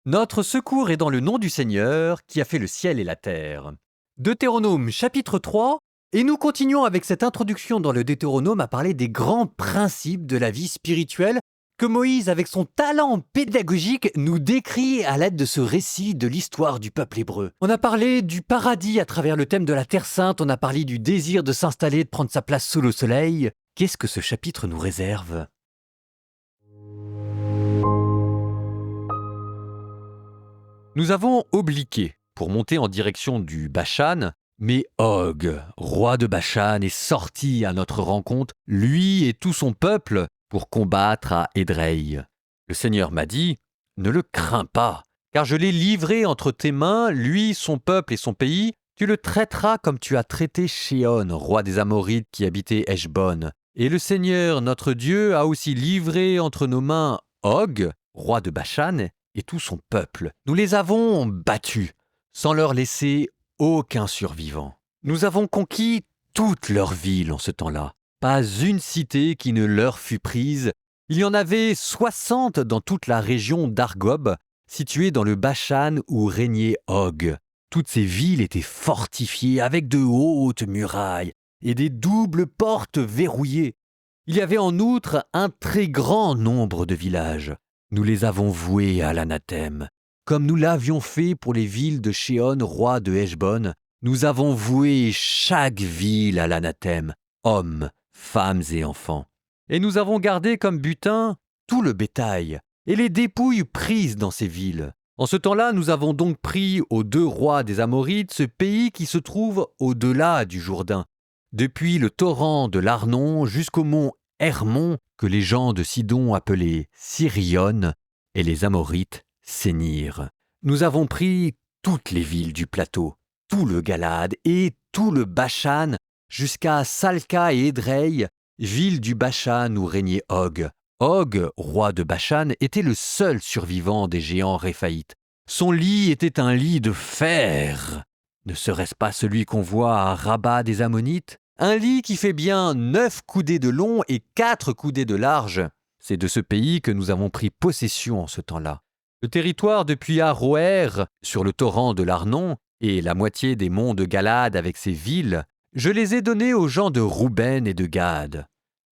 Notre secours est dans le nom du Seigneur qui a fait le ciel et la terre. Deutéronome chapitre 3, et nous continuons avec cette introduction dans le Deutéronome à parler des grands principes de la vie spirituelle que Moïse, avec son talent pédagogique, nous décrit à l'aide de ce récit de l'histoire du peuple hébreu. On a parlé du paradis à travers le thème de la Terre Sainte, on a parlé du désir de s'installer, de prendre sa place sous le soleil. Qu'est-ce que ce chapitre nous réserve ? Nous avons obliqué pour monter en direction du Bashan, mais Og, roi de Bashan, est sorti à notre rencontre, lui et tout son peuple, pour combattre à Édrei. Le Seigneur m'a dit, « Ne le crains pas, car je l'ai livré entre tes mains, lui, son peuple et son pays. Tu le traiteras comme tu as traité Shéon, roi des Amorites qui habitait Heshbon. Et le Seigneur, notre Dieu, a aussi livré entre nos mains Og, roi de Bashan, et tout son peuple. Nous les avons battus, sans leur laisser aucun survivant. Nous avons conquis toute leur ville en ce temps-là. Pas une cité qui ne leur fut prise. Il y en avait 60 dans toute la région d'Argob, située dans le Bashan où régnait Og. Toutes ces villes étaient fortifiées avec de hautes murailles et des doubles portes verrouillées. Il y avait en outre un très grand nombre de villages. Nous les avons voués à l'anathème. Comme nous l'avions fait pour les villes de Shéon, roi de Heshbon, nous avons voué chaque ville à l'anathème, hommes, femmes et enfants. Et nous avons gardé comme butin tout le bétail et les dépouilles prises dans ces villes. En ce temps-là, nous avons donc pris aux 2 rois des Amorites ce pays qui se trouve au-delà du Jourdain, depuis le torrent de l'Arnon jusqu'au mont Hermon, que les gens de Sidon appelaient Sirion, et les Amorites Sénir. Nous avons pris toutes les villes du plateau, tout le Galaad et tout le Bashan, jusqu'à Salca et Édrei, ville du Bashan où régnait Og. Og, roi de Bashan, était le seul survivant des géants réphaïtes. Son lit était un lit de fer. Ne serait-ce pas celui qu'on voit à Rabat des Ammonites ? Un lit qui fait bien 9 coudées de long et 4 coudées de large. C'est de ce pays que nous avons pris possession en ce temps-là. Le territoire depuis Aroer, sur le torrent de l'Arnon, et la moitié des monts de Galade avec ses villes, je les ai donnés aux gens de Rouben et de Gad.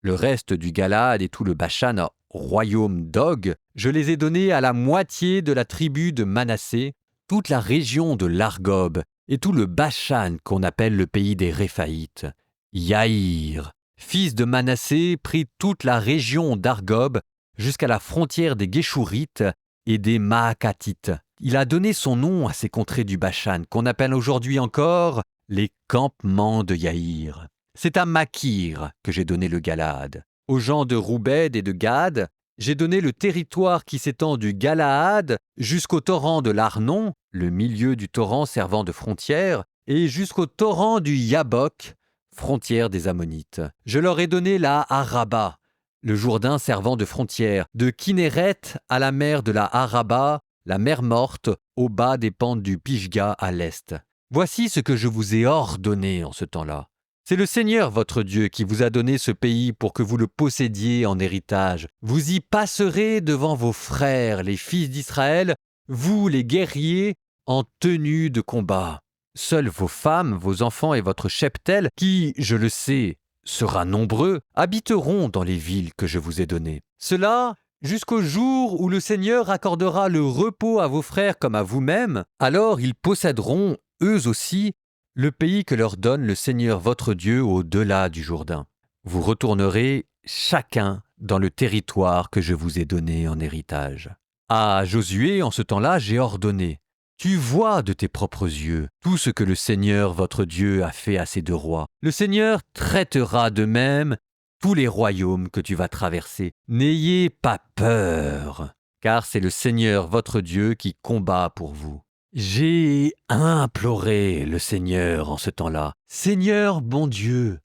Le reste du Galade et tout le Bashan, royaume d'Og, je les ai donnés à la moitié de la tribu de Manassé, toute la région de l'Argob et tout le Bashan qu'on appelle le pays des Réphaïtes. Yaïr, fils de Manassé, prit toute la région d'Argob jusqu'à la frontière des Guéchourites et des Maacatites. Il a donné son nom à ces contrées du Bashan, qu'on appelle aujourd'hui encore les campements de Yaïr. C'est à Makir que j'ai donné le Galaad. Aux gens de Roubed et de Gad, j'ai donné le territoire qui s'étend du Galaad jusqu'au torrent de l'Arnon, le milieu du torrent servant de frontière, et jusqu'au torrent du Yabok, frontière des Ammonites. Je leur ai donné la Araba, le Jourdain servant de frontière, de Kinéret à la mer de la Araba, la mer morte, au bas des pentes du Pisga à l'est. Voici ce que je vous ai ordonné en ce temps-là. C'est le Seigneur votre Dieu qui vous a donné ce pays pour que vous le possédiez en héritage. Vous y passerez devant vos frères, les fils d'Israël, vous les guerriers, en tenue de combat. Seuls vos femmes, vos enfants et votre cheptel, qui, je le sais, sera nombreux, habiteront dans les villes que je vous ai données. Cela jusqu'au jour où le Seigneur accordera le repos à vos frères comme à vous-mêmes, alors ils posséderont, eux aussi, le pays que leur donne le Seigneur votre Dieu au-delà du Jourdain. Vous retournerez chacun dans le territoire que je vous ai donné en héritage. À Josué, en ce temps-là, j'ai ordonné: tu vois de tes propres yeux tout ce que le Seigneur votre Dieu a fait à ces 2 rois. Le Seigneur traitera de même tous les royaumes que tu vas traverser. N'ayez pas peur, car c'est le Seigneur votre Dieu qui combat pour vous. J'ai imploré le Seigneur en ce temps-là. Seigneur bon Dieu,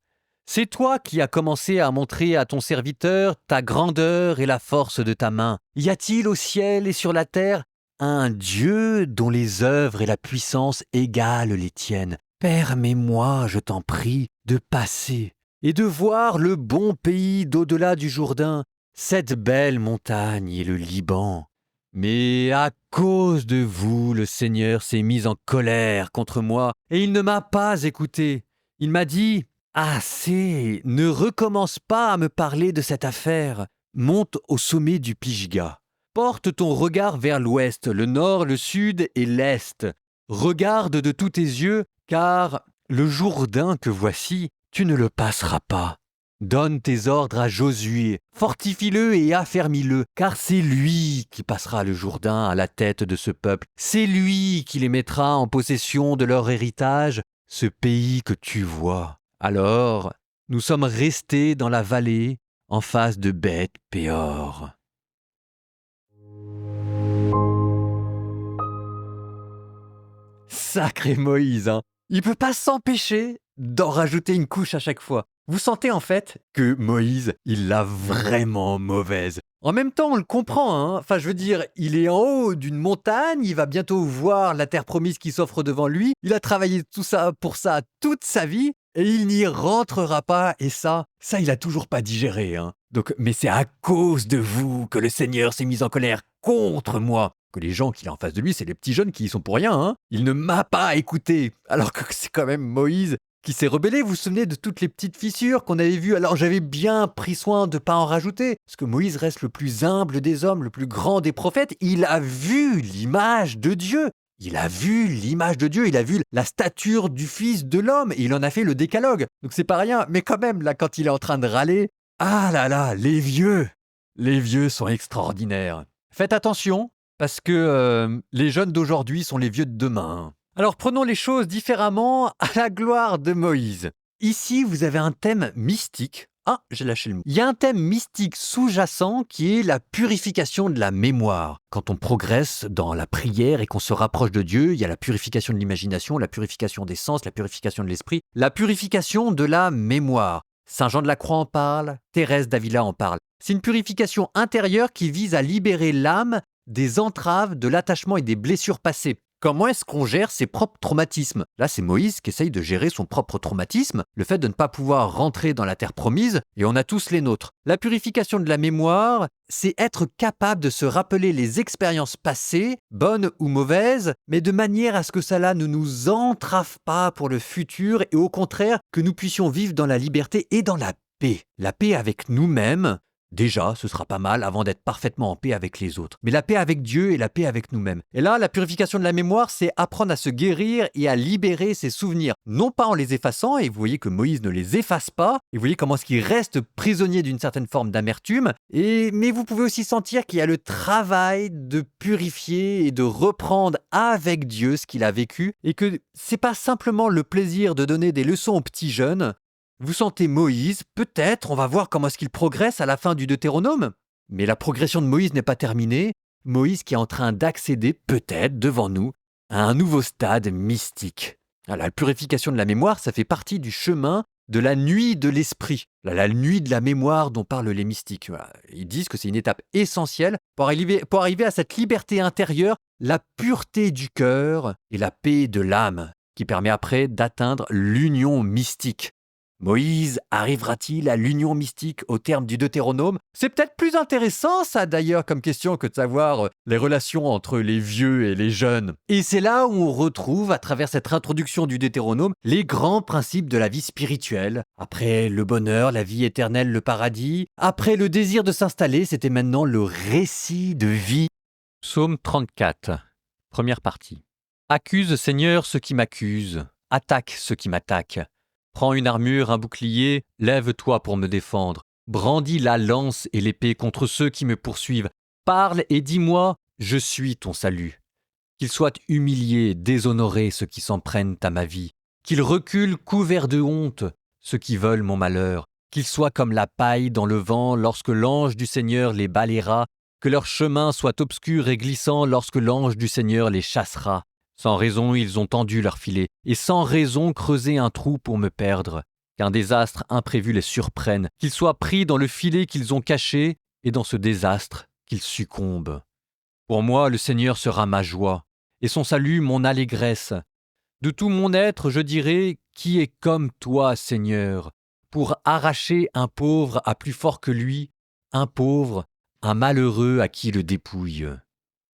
c'est toi qui as commencé à montrer à ton serviteur ta grandeur et la force de ta main. Y a-t-il au ciel et sur la terre un Dieu dont les œuvres et la puissance égalent les tiennes? Permets-moi, je t'en prie, de passer et de voir le bon pays d'au-delà du Jourdain, cette belle montagne et le Liban. Mais à cause de vous, le Seigneur s'est mis en colère contre moi, et il ne m'a pas écouté. Il m'a dit, « Assez, ne recommence pas à me parler de cette affaire. Monte au sommet du Pisga. Porte ton regard vers l'ouest, le nord, le sud et l'est. Regarde de tous tes yeux, car le Jourdain que voici, tu ne le passeras pas. Donne tes ordres à Josué, fortifie-le et affermis-le, car c'est lui qui passera le Jourdain à la tête de ce peuple. C'est lui qui les mettra en possession de leur héritage, ce pays que tu vois. » Alors, nous sommes restés dans la vallée, en face de Beth Péor. Sacré Moïse, hein. Il peut pas s'empêcher d'en rajouter une couche à chaque fois. Vous sentez en fait que Moïse, il l'a vraiment mauvaise. En même temps, on le comprend, hein. Enfin, je veux dire, il est en haut d'une montagne, il va bientôt voir la terre promise qui s'offre devant lui. Il a travaillé tout ça pour ça toute sa vie et il n'y rentrera pas. Et ça, il a toujours pas digéré, hein. Donc, mais c'est à cause de vous que le Seigneur s'est mis en colère contre moi. Que les gens qu'il a en face de lui, c'est les petits jeunes qui y sont pour rien, hein. Il ne m'a pas écouté. Alors que c'est quand même Moïse qui s'est rebellé. Vous vous souvenez de toutes les petites fissures qu'on avait vues? Alors j'avais bien pris soin de ne pas en rajouter. Parce que Moïse reste le plus humble des hommes, le plus grand des prophètes. Il a vu l'image de Dieu. Il a vu l'image de Dieu, il a vu la stature du Fils de l'homme et il en a fait le décalogue. Donc c'est pas rien. Mais quand même, là, quand il est en train de râler, ah là là, les vieux sont extraordinaires. Faites attention, parce que les jeunes d'aujourd'hui sont les vieux de demain. Alors prenons les choses différemment à la gloire de Moïse. Ici, vous avez un thème mystique. Ah, j'ai lâché le mot. Il y a un thème mystique sous-jacent qui est la purification de la mémoire. Quand on progresse dans la prière et qu'on se rapproche de Dieu, il y a la purification de l'imagination, la purification des sens, la purification de l'esprit, la purification de la mémoire. Saint Jean de la Croix en parle, Thérèse d'Avila en parle. C'est une purification intérieure qui vise à libérer l'âme des entraves, de l'attachement et des blessures passées. Comment est-ce qu'on gère ses propres traumatismes? Là, c'est Moïse qui essaye de gérer son propre traumatisme, le fait de ne pas pouvoir rentrer dans la terre promise, et on a tous les nôtres. La purification de la mémoire, c'est être capable de se rappeler les expériences passées, bonnes ou mauvaises, mais de manière à ce que cela ne nous entrave pas pour le futur, et au contraire, que nous puissions vivre dans la liberté et dans la paix. La paix avec nous-mêmes. Déjà, ce sera pas mal avant d'être parfaitement en paix avec les autres. Mais la paix avec Dieu et la paix avec nous-mêmes. Et là, la purification de la mémoire, c'est apprendre à se guérir et à libérer ses souvenirs. Non pas en les effaçant, et vous voyez que Moïse ne les efface pas, et vous voyez comment est-ce qu'il reste prisonnier d'une certaine forme d'amertume, mais vous pouvez aussi sentir qu'il y a le travail de purifier et de reprendre avec Dieu ce qu'il a vécu, et que c'est pas simplement le plaisir de donner des leçons aux petits jeunes. Vous sentez Moïse, peut-être, on va voir comment est-ce qu'il progresse à la fin du Deutéronome. Mais la progression de Moïse n'est pas terminée. Moïse qui est en train d'accéder, peut-être, devant nous, à un nouveau stade mystique. La purification de la mémoire, ça fait partie du chemin de la nuit de l'esprit. La nuit de la mémoire dont parlent les mystiques. Ils disent que c'est une étape essentielle pour arriver à cette liberté intérieure, la pureté du cœur et la paix de l'âme, qui permet après d'atteindre l'union mystique. Moïse arrivera-t-il à l'union mystique au terme du Deutéronome? C'est peut-être plus intéressant ça d'ailleurs comme question que de savoir les relations entre les vieux et les jeunes. Et c'est là où on retrouve à travers cette introduction du Deutéronome les grands principes de la vie spirituelle. Après le bonheur, la vie éternelle, le paradis. Après le désir de s'installer, c'était maintenant le récit de vie. Psaume 34, première partie. Accuse Seigneur ceux qui m'accusent, attaque ceux qui m'attaquent. Prends une armure, un bouclier, lève-toi pour me défendre. Brandis la lance et l'épée contre ceux qui me poursuivent. Parle et dis-moi, je suis ton salut. Qu'ils soient humiliés, déshonorés ceux qui s'en prennent à ma vie. Qu'ils reculent couverts de honte ceux qui veulent mon malheur. Qu'ils soient comme la paille dans le vent lorsque l'ange du Seigneur les balayera. Que leur chemin soit obscur et glissant lorsque l'ange du Seigneur les chassera. Sans raison, ils ont tendu leur filet, et sans raison creusé un trou pour me perdre. Qu'un désastre imprévu les surprenne, qu'ils soient pris dans le filet qu'ils ont caché, et dans ce désastre, qu'ils succombent. Pour moi, le Seigneur sera ma joie, et son salut mon allégresse. De tout mon être, je dirai, qui est comme toi, Seigneur, pour arracher un pauvre à plus fort que lui, un pauvre, un malheureux à qui le dépouille.